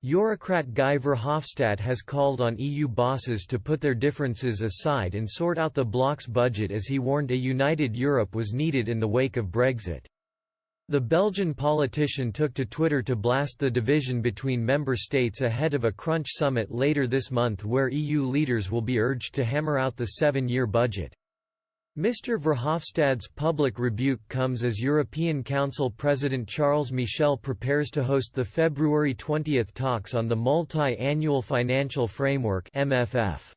Eurocrat Guy Verhofstadt has called on EU bosses to put their differences aside and sort out the bloc's budget, as he warned a united Europe was needed in the wake of Brexit. The Belgian politician took to Twitter to blast the division between member states ahead of a crunch summit later this month where EU leaders will be urged to hammer out the 7-year budget. Mr. Verhofstadt's public rebuke comes as European Council President Charles Michel prepares to host the February 20 talks on the Multi-Annual Financial Framework (MFF).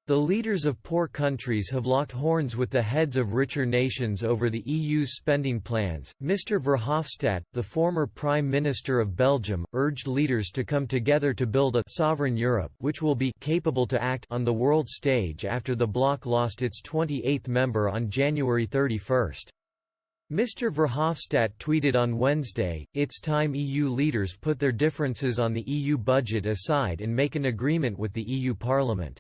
The leaders of poor countries have locked horns with the heads of richer nations over the EU's spending plans. Mr. Verhofstadt, the former Prime Minister of Belgium, urged leaders to come together to build a sovereign Europe which will be capable to act on the world stage after the bloc lost its 28th member on January 31. Mr. Verhofstadt tweeted on Wednesday, "It's time EU leaders put their differences on the EU budget aside and make an agreement with the EU Parliament.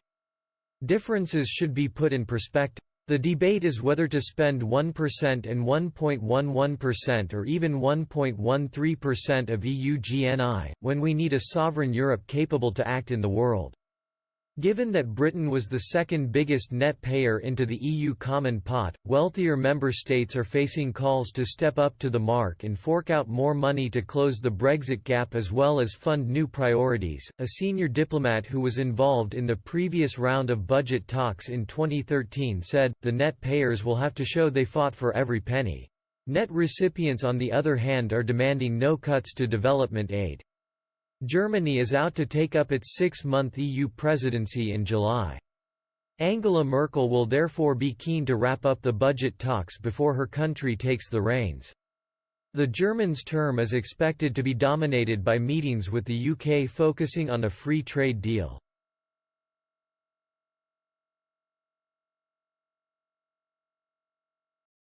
Differences should be put in perspective. The debate is whether to spend 1% and 1.11% or even 1.13% of EU GNI, when we need a sovereign Europe capable to act in the world." Given that Britain was the second biggest net payer into the EU common pot, wealthier member states are facing calls to step up to the mark and fork out more money to close the Brexit gap as well as fund new priorities. A senior diplomat who was involved in the previous round of budget talks in 2013 said, "The net payers will have to show they fought for every penny. Net recipients on the other hand are demanding no cuts to development aid." Germany is out to take up its 6-month EU presidency in July. Angela Merkel will therefore be keen to wrap up the budget talks before her country takes the reins. The Germans' term is expected to be dominated by meetings with the UK focusing on a free trade deal.